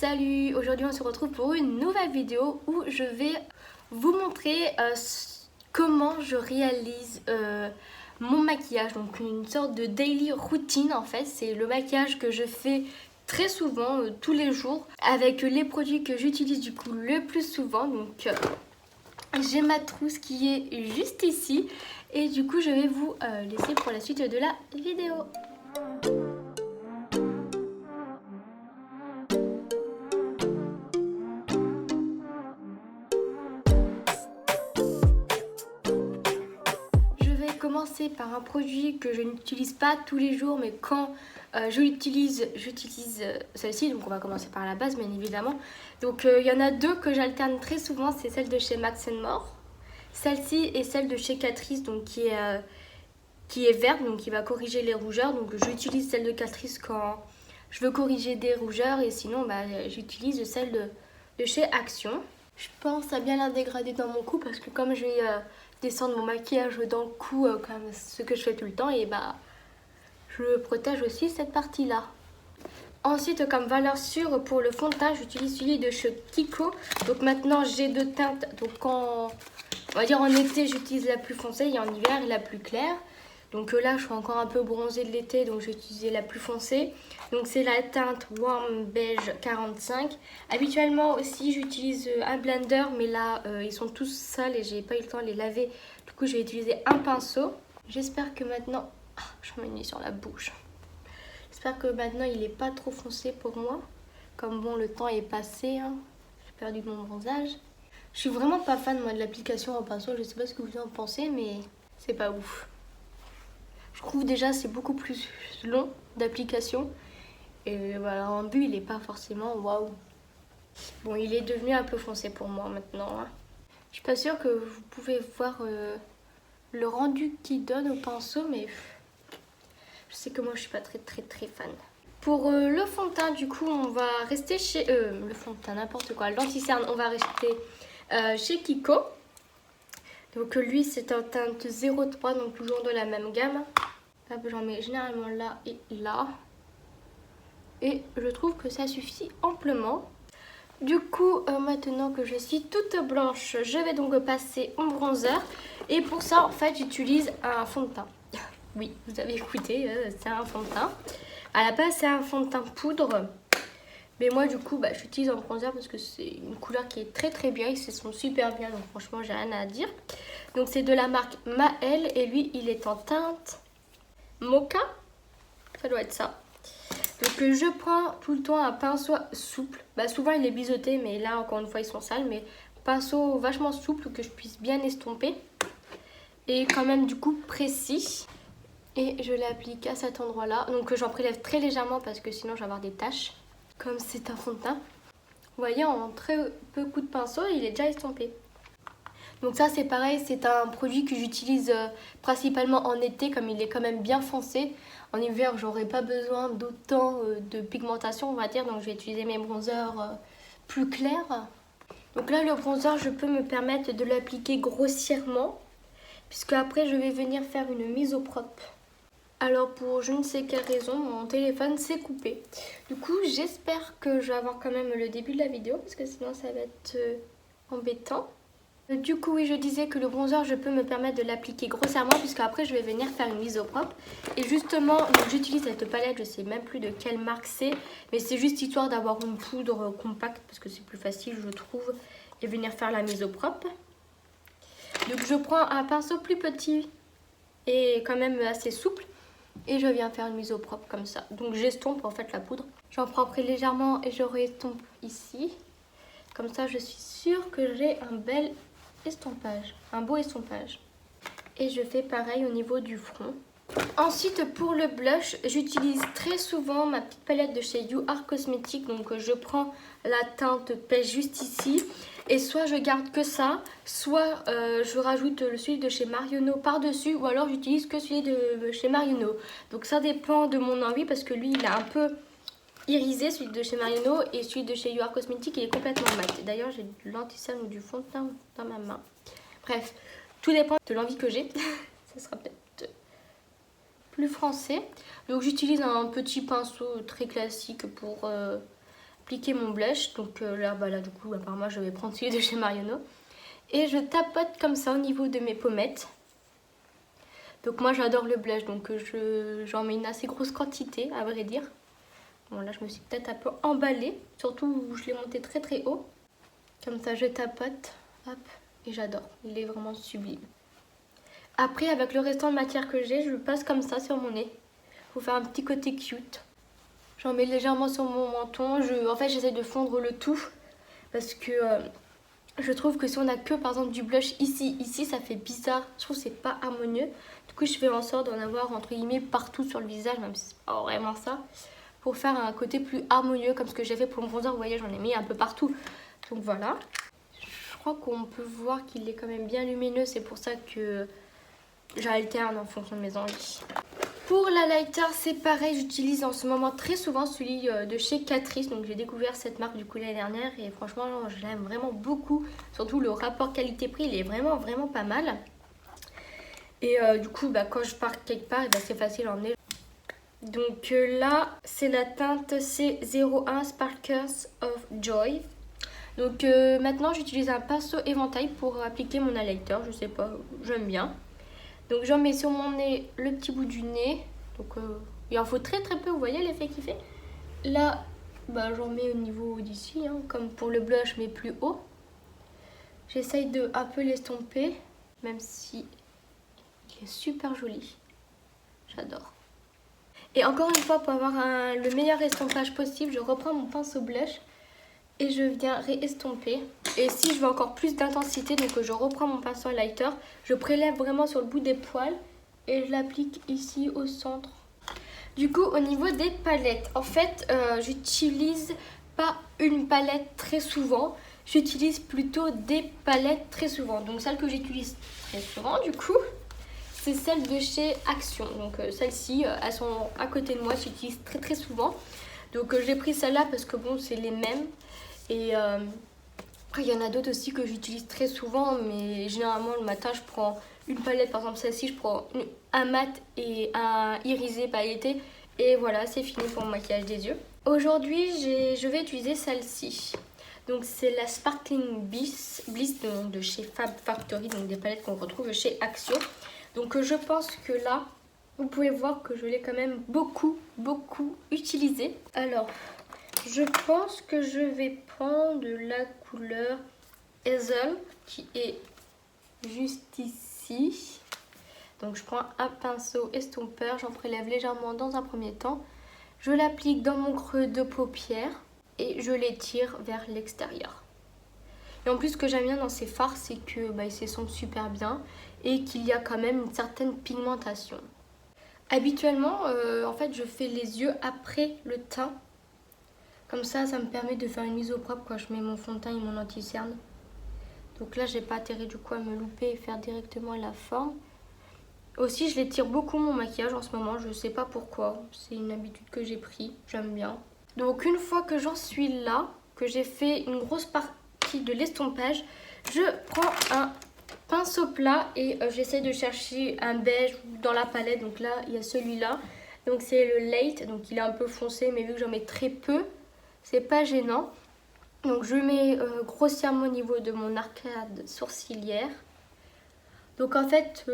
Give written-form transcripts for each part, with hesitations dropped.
Salut, aujourd'hui on se retrouve pour une nouvelle vidéo où je vais vous montrer comment je réalise mon maquillage. Donc une sorte de daily routine en fait, c'est le maquillage que je fais très souvent, tous les jours, avec les produits que j'utilise du coup le plus souvent. Donc j'ai ma trousse qui est juste ici et du coup je vais vous laisser pour la suite de la vidéo. Commencer par un produit que je n'utilise pas tous les jours, mais quand je l'utilise, j'utilise celle-ci. Donc on va commencer par la base bien évidemment. Donc il y en a deux que j'alterne très souvent, c'est celle de chez Max & More, celle-ci, et celle de chez Catrice, donc qui est verte, donc qui va corriger les rougeurs. Donc j'utilise celle de Catrice quand je veux corriger des rougeurs, et sinon j'utilise celle de chez Action. Je pense à bien la dégrader dans mon cou parce que comme je vais descendre mon maquillage dans le cou comme ce que je fais tout le temps, et je protège aussi cette partie là. Ensuite, comme valeur sûre pour le fond de teint, j'utilise celui de chez Kiko. Donc maintenant j'ai deux teintes, donc on va dire en été j'utilise la plus foncée et en hiver la plus claire. Donc là je suis encore un peu bronzée de l'été, donc j'ai utilisé la plus foncée. Donc c'est la teinte Warm Beige 45. Habituellement aussi j'utilise un blender, mais là ils sont tous sales et j'ai pas eu le temps de les laver. Du coup je vais utiliser un pinceau. J'espère que maintenant... Ah, j'en mets une sur la bouche. J'espère que maintenant il est pas trop foncé pour moi. Comme bon, le temps est passé, hein. J'ai perdu mon bronzage. Je suis vraiment pas fan moi de l'application en pinceau. Je sais pas ce que vous en pensez, mais c'est pas ouf. Je trouve déjà c'est beaucoup plus long d'application. Et voilà, en but il est pas forcément waouh. Bon, il est devenu un peu foncé pour moi maintenant, hein. Je suis pas sûre que vous pouvez voir le rendu qu'il donne au pinceau, mais je sais que moi je suis pas très fan. Pour le fond de teint, du coup on va rester chez... le fond de teint, n'importe quoi, le denti-cerne, on va rester chez Kiko. Donc lui c'est un teinte 03, donc toujours de la même gamme. Hop, j'en mets généralement là et là. Et je trouve que ça suffit amplement. Du coup, maintenant que je suis toute blanche, je vais donc passer en bronzer. Et pour ça, en fait, j'utilise un fond de teint. Oui, vous avez écouté, c'est un fond de teint. À la base, c'est un fond de teint poudre. Mais moi, du coup, j'utilise un bronzer parce que c'est une couleur qui est très bien. Ils se sont super bien, donc franchement, j'ai rien à dire. Donc, c'est de la marque Maëlle. Et lui, il est en teinte Mocha. Ça doit être ça. Donc je prends tout le temps un pinceau souple. Souvent il est biseauté, mais là encore une fois ils sont sales. Mais pinceau vachement souple que je puisse bien estomper. Et quand même du coup précis. Et je l'applique à cet endroit là. Donc j'en prélève très légèrement parce que sinon je vais avoir des taches. Comme c'est un fond de teint. Vous voyez, en très peu coups de pinceau il est déjà estompé. Donc ça c'est pareil, c'est un produit que j'utilise principalement en été, comme il est quand même bien foncé. En hiver j'aurais pas besoin d'autant de pigmentation, on va dire, donc je vais utiliser mes bronzers plus clairs. Donc là le bronzer je peux me permettre de l'appliquer grossièrement, puisque après je vais venir faire une mise au propre. Alors pour je ne sais quelle raison mon téléphone s'est coupé. Du coup j'espère que je vais avoir quand même le début de la vidéo, parce que sinon ça va être embêtant. Du coup oui, je disais que le bronzer je peux me permettre de l'appliquer grossièrement, puisque après je vais venir faire une mise au propre. Et justement j'utilise cette palette, je sais même plus de quelle marque c'est, mais c'est juste histoire d'avoir une poudre compacte parce que c'est plus facile je trouve, et venir faire la mise au propre. Donc je prends un pinceau plus petit et quand même assez souple et je viens faire une mise au propre comme ça. Donc j'estompe en fait la poudre, j'en prends très légèrement et je restompe ici. Comme ça je suis sûre que j'ai un bel estompage, un beau estompage. Et je fais pareil au niveau du front. Ensuite pour le blush, j'utilise très souvent ma petite palette de chez You Are Cosmetics. Donc je prends la teinte pêche juste ici, et soit je garde que ça, soit je rajoute celui de chez Marionneau par dessus, ou alors j'utilise que celui de chez Marionneau. Donc ça dépend de mon envie, parce que lui il a un peu irisé, celui de chez Marionneau, et celui de chez You Are Cosmetics il est complètement mat. D'ailleurs j'ai de l'anti-cerne ou du fond de teint dans ma main. Bref, tout dépend de l'envie que j'ai. Ça sera peut-être plus français. Donc j'utilise un petit pinceau très classique pour appliquer mon blush. Donc là, là du coup apparemment je vais prendre celui de chez Marionneau. Et je tapote comme ça au niveau de mes pommettes. Donc moi j'adore le blush, donc j'en mets une assez grosse quantité à vrai dire. Bon là je me suis peut-être un peu emballée, surtout où je l'ai monté très très haut. Comme ça je tapote, hop, et j'adore, il est vraiment sublime. Après avec le restant de matière que j'ai, je le passe comme ça sur mon nez. Pour faire un petit côté cute. J'en mets légèrement sur mon menton, en fait j'essaie de fondre le tout. Parce que je trouve que si on a que par exemple du blush ici ça fait bizarre. Je trouve que c'est pas harmonieux. Du coup je fais en sorte d'en avoir entre guillemets partout sur le visage, même si c'est pas vraiment ça. Pour faire un côté plus harmonieux comme ce que j'ai fait pour le bronzer, vous voyez j'en ai mis un peu partout. Donc voilà. Je crois qu'on peut voir qu'il est quand même bien lumineux, c'est pour ça que j'alterne en fonction de mes envies. Pour la lighter c'est pareil, j'utilise en ce moment très souvent celui de chez Catrice. Donc j'ai découvert cette marque du coup l'année dernière et franchement je l'aime vraiment beaucoup. Surtout le rapport qualité-prix il est vraiment pas mal. Et du coup quand je pars quelque part c'est facile à emmener. Donc là c'est la teinte C01 Sparkles of Joy. Donc maintenant j'utilise un pinceau éventail pour appliquer mon highlighter, je sais pas, j'aime bien. Donc j'en mets sur mon nez le petit bout du nez. Donc il en faut très peu, vous voyez l'effet qu'il fait. Là j'en mets au niveau d'ici, hein, comme pour le blush mais plus haut. J'essaye de un peu l'estomper, même si il est super joli. J'adore. Et encore une fois, pour avoir le meilleur estompage possible, je reprends mon pinceau blush et je viens réestomper. Et si je veux encore plus d'intensité, donc je reprends mon pinceau lighter, je prélève vraiment sur le bout des poils et je l'applique ici au centre. Du coup au niveau des palettes, en fait j'utilise pas une palette très souvent, j'utilise plutôt des palettes très souvent. Donc celle que j'utilise très souvent du coup, c'est celle de chez Action. Donc celles-ci, elles sont à côté de moi, j'utilise très souvent. Donc j'ai pris celle-là parce que bon c'est les mêmes. Et après il y en a d'autres aussi que j'utilise très souvent, mais généralement le matin je prends une palette, par exemple celle-ci, je prends un mat et un irisé pailleté et voilà c'est fini pour mon maquillage des yeux. Aujourd'hui je vais utiliser celle-ci. Donc c'est la Sparkling Bliss de chez Fab Factory, donc des palettes qu'on retrouve chez Action. Donc je pense que là vous pouvez voir que je l'ai quand même beaucoup utilisée. Alors je pense que je vais prendre la couleur Hazel qui est juste ici. Donc je prends un pinceau estompeur, j'en prélève légèrement dans un premier temps. Je l'applique dans mon creux de paupière et je l'étire vers l'extérieur. Et en plus ce que j'aime bien dans ces fards c'est que ils s'estompent super bien et qu'il y a quand même une certaine pigmentation. Habituellement en fait je fais les yeux après le teint. Comme ça me permet de faire une mise au propre quand je mets mon fond de teint et mon anti-cerne. Donc là j'ai pas intérêt du coup à me louper et faire directement la forme. Aussi je l'étire beaucoup mon maquillage en ce moment, je sais pas pourquoi, c'est une habitude que j'ai pris, j'aime bien. Donc une fois que j'en suis là, que j'ai fait une grosse partie de l'estompage, je prends un pinceau plat et j'essaie de chercher un beige dans la palette. Donc là il y a celui-là, donc c'est le Late, donc il est un peu foncé mais vu que j'en mets très peu, c'est pas gênant. Donc je mets grossièrement au niveau de mon arcade sourcilière. Donc en fait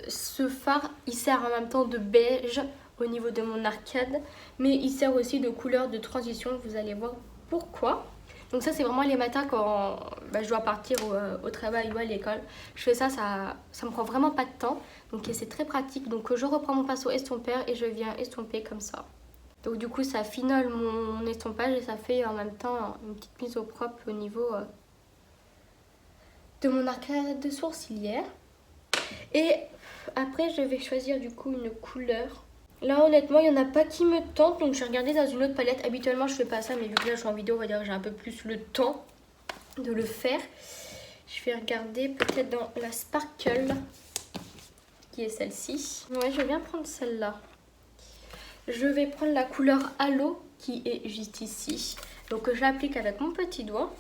ce fard il sert en même temps de beige au niveau de mon arcade, mais il sert aussi de couleur de transition, vous allez voir pourquoi. Donc ça c'est vraiment les matins quand je dois partir au travail ou à l'école. Je fais ça me prend vraiment pas de temps, donc c'est très pratique. Donc je reprends mon pinceau estompeur et je viens estomper comme ça. Donc du coup ça finole mon estompage et ça fait en même temps une petite mise au propre au niveau de mon arcade sourcilière. Et après je vais choisir du coup une couleur. Là honnêtement il n'y en a pas qui me tente, donc je vais regarder dans une autre palette. Habituellement je fais pas ça, mais vu que là je suis en vidéo on va dire que j'ai un peu plus le temps de le faire. Je vais regarder peut-être dans la Sparkle qui est celle-ci. Ouais, je vais bien prendre celle-là. Je vais prendre la couleur Halo qui est juste ici. Donc je l'applique avec mon petit doigt.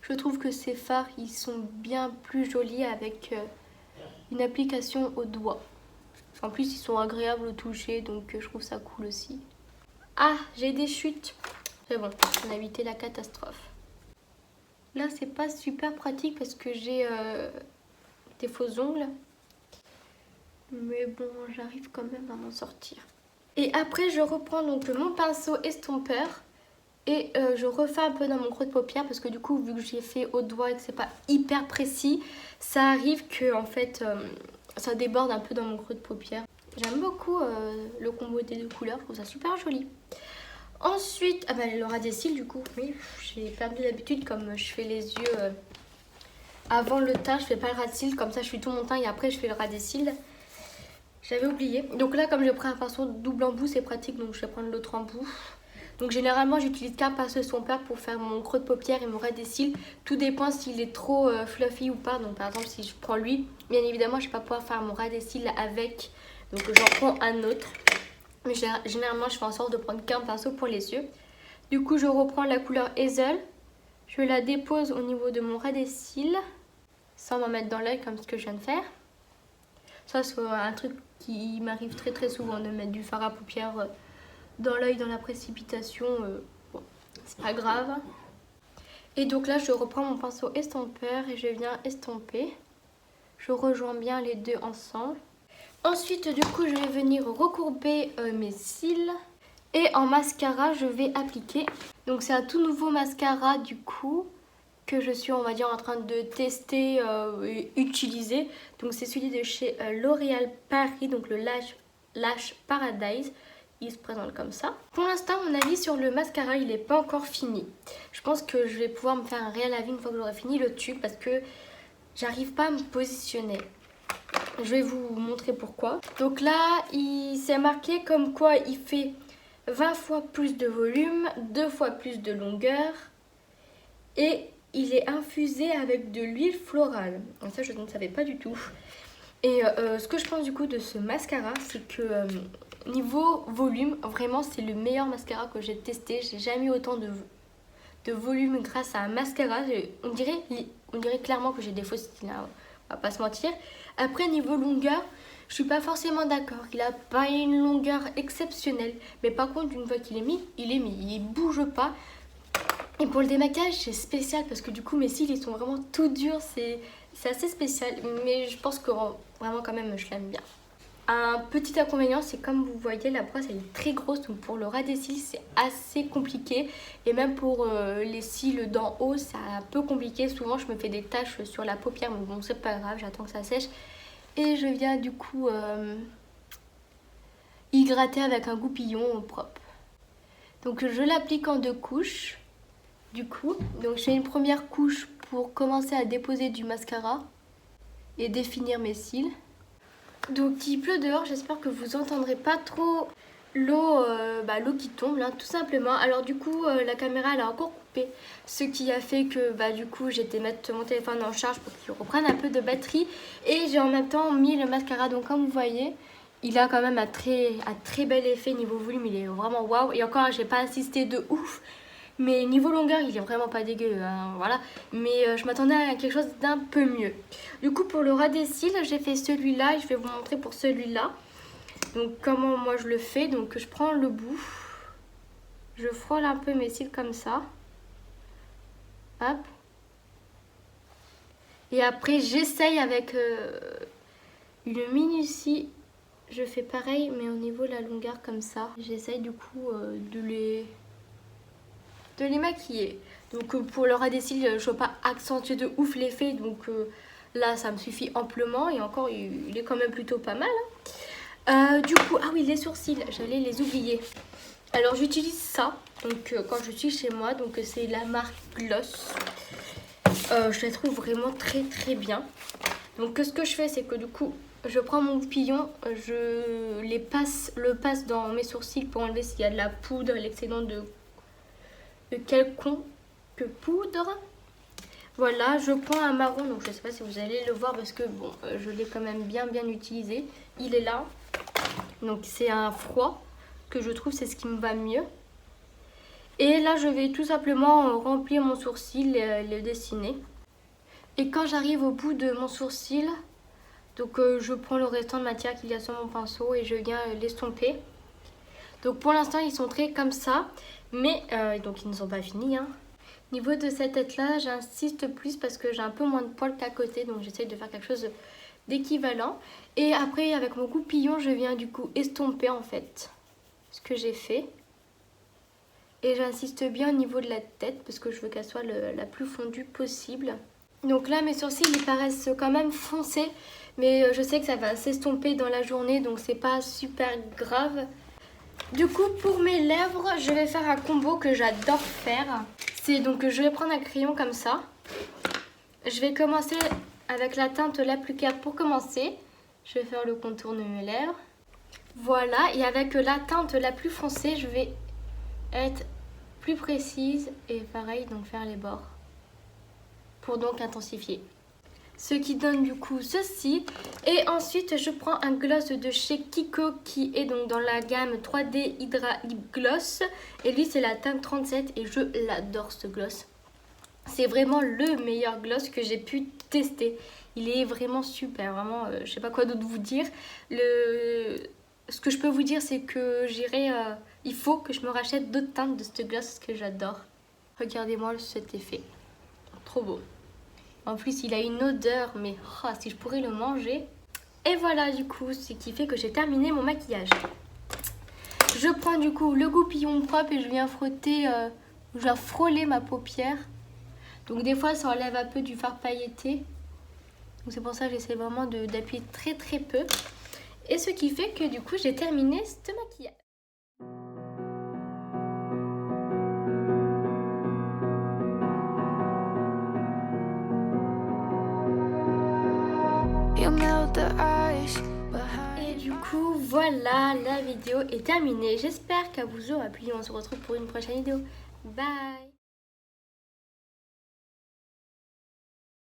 Je trouve que ces fards ils sont bien plus jolis avec une application au doigt. En plus ils sont agréables au toucher, donc je trouve ça cool aussi. Ah, j'ai des chutes. C'est bon, on a évité la catastrophe. Là, c'est pas super pratique parce que j'ai des faux ongles. Mais bon, j'arrive quand même à m'en sortir. Et après, je reprends donc mon pinceau estompeur. Et je refais un peu dans mon creux de paupière parce que du coup, vu que j'ai fait au doigt et que c'est pas hyper précis, ça arrive que en fait, ça déborde un peu dans mon creux de paupière. J'aime beaucoup le combo des deux couleurs, je trouve ça super joli. Ensuite, ah bah, le ras des cils du coup, oui, j'ai perdu l'habitude comme je fais les yeux avant le teint, je fais pas le ras de cils, comme ça je fais tout mon teint et après je fais le ras des cils. J'avais oublié. Donc là, comme j'ai pris un pinceau double embout, c'est pratique, donc je vais prendre l'autre embout. Donc généralement, j'utilise qu'un pinceau estompeur pour faire mon creux de paupière et mon ras des cils. Tout dépend s'il est trop fluffy ou pas. Donc par exemple, si je prends lui, bien évidemment, je ne vais pas pouvoir faire mon ras des cils avec. Donc j'en prends un autre. Mais généralement, je fais en sorte de prendre qu'un pinceau pour les yeux. Du coup, je reprends la couleur Hazel. Je la dépose au niveau de mon ras des cils, sans m'en mettre dans l'œil comme ce que je viens de faire. Ça, c'est un truc qui m'arrive très souvent de mettre du fard à paupières dans l'œil dans la précipitation. Bon, c'est pas grave. Et donc là, je reprends mon pinceau estompeur et je viens estomper. Je rejoins bien les deux ensemble. Ensuite, du coup, je vais venir recourber mes cils. Et en mascara, je vais appliquer. Donc c'est un tout nouveau mascara du coup que je suis, on va dire, en train de tester et utiliser. Donc c'est celui de chez L'Oréal Paris, donc le Lash Paradise. Il se présente comme ça. Pour l'instant, mon avis sur le mascara, il n'est pas encore fini. Je pense que je vais pouvoir me faire un réel avis une fois que j'aurai fini le tube parce que j'arrive pas à me positionner. Je vais vous montrer pourquoi. Donc là, il s'est marqué comme quoi il fait 20 fois plus de volume, 2 fois plus de longueur et il est infusé avec de l'huile florale. Donc ça, je ne savais pas du tout. Et ce que je pense du coup de ce mascara, c'est que niveau volume, vraiment c'est le meilleur mascara que j'ai testé. J'ai jamais eu autant de volume grâce à un mascara. On dirait clairement que j'ai des faux cils, hein, on va pas se mentir. Après niveau longueur, je suis pas forcément d'accord. Il a pas une longueur exceptionnelle. Mais par contre, une fois qu'il est mis, il bouge pas. Et pour le démaquillage, c'est spécial parce que du coup mes cils ils sont vraiment tout durs. C'est assez spécial. Mais je pense que vraiment quand même je l'aime bien. Un petit inconvénient, c'est comme vous voyez, la brosse elle est très grosse, donc pour le ras des cils c'est assez compliqué. Et même pour les cils d'en haut, c'est un peu compliqué. Souvent je me fais des taches sur la paupière, mais bon c'est pas grave, j'attends que ça sèche. Et je viens du coup y gratter avec un goupillon propre. Donc je l'applique en 2 couches. Du coup, donc je fais une première couche pour commencer à déposer du mascara et définir mes cils. Donc il pleut dehors, j'espère que vous entendrez pas trop l'eau qui tombe là, tout simplement. Alors du coup la caméra elle a encore coupé, ce qui a fait que du coup j'étais mettre mon téléphone en charge pour qu'il reprenne un peu de batterie. Et j'ai en même temps mis le mascara, donc comme vous voyez, il a quand même un très bel effet niveau volume, il est vraiment waouh. Et encore j'ai pas insisté de ouf. Mais niveau longueur, il est vraiment pas dégueu, hein, voilà. Mais je m'attendais à quelque chose d'un peu mieux. Du coup, pour le ras des cils, j'ai fait celui-là et je vais vous montrer pour celui-là. Donc, comment moi je le fais. Donc, je prends le bout. Je frôle un peu mes cils comme ça. Hop. Et après, j'essaye avec une minutie. Je fais pareil, mais au niveau de la longueur comme ça. J'essaye du coup de les maquiller. Donc pour le ras des cils, je ne veux pas accentuer de ouf l'effet, donc là ça me suffit amplement. Et encore il est quand même plutôt pas mal, hein. Du coup, ah oui, les sourcils, j'allais les oublier. Alors j'utilise ça donc quand je suis chez moi, donc c'est la marque Gloss. Je la trouve vraiment très bien. Donc ce que je fais, c'est que du coup je prends mon goupillon, je le passe dans mes sourcils pour enlever s'il y a de la poudre, l'excédent de quelconque poudre. Voilà, je prends un marron, donc je sais pas si vous allez le voir parce que bon, je l'ai quand même bien utilisé. Il est là, donc c'est un froid que je trouve c'est ce qui me va mieux. Et là je vais tout simplement remplir mon sourcil et le dessiner. Et quand j'arrive au bout de mon sourcil, donc je prends le restant de matière qu'il y a sur mon pinceau et je viens l'estomper. Donc pour l'instant ils sont très comme ça. Mais donc ils ne sont pas finis. Hein. Niveau de cette tête là, j'insiste plus parce que j'ai un peu moins de poils qu'à côté, donc j'essaye de faire quelque chose d'équivalent. Et après avec mon goupillon, je viens du coup estomper en fait ce que j'ai fait. Et j'insiste bien au niveau de la tête parce que je veux qu'elle soit la plus fondue possible. Donc là mes sourcils ils paraissent quand même foncés, mais je sais que ça va s'estomper dans la journée, donc c'est pas super grave. Du coup pour mes lèvres, je vais faire un combo que j'adore faire. C'est donc je vais prendre un crayon comme ça. Je vais commencer avec la teinte la plus claire pour commencer. Je vais faire le contour de mes lèvres. Voilà, et avec la teinte la plus foncée, je vais être plus précise et pareil, donc faire les bords. Pour donc intensifier. Ce qui donne du coup ceci. Et ensuite, je prends un gloss de chez Kiko qui est donc dans la gamme 3D Hydra Lip Gloss. Et lui, c'est la teinte 37 et je l'adore ce gloss. C'est vraiment le meilleur gloss que j'ai pu tester. Il est vraiment super, vraiment, je sais pas quoi d'autre vous dire. Ce que je peux vous dire, c'est que il faut que je me rachète d'autres teintes de ce gloss que j'adore. Regardez-moi cet effet, trop beau. En plus, il a une odeur, mais oh, si je pourrais le manger. Et voilà du coup, ce qui fait que j'ai terminé mon maquillage. Je prends du coup le goupillon propre et je viens frotter, je viens frôler ma paupière. Donc des fois, ça enlève un peu du fard pailleté. Donc c'est pour ça que j'essaie vraiment d'appuyer très très peu. Et ce qui fait que du coup, j'ai terminé ce maquillage. Et du coup, voilà, la vidéo est terminée. J'espère qu'elle vous aura plu. On se retrouve pour une prochaine vidéo. Bye!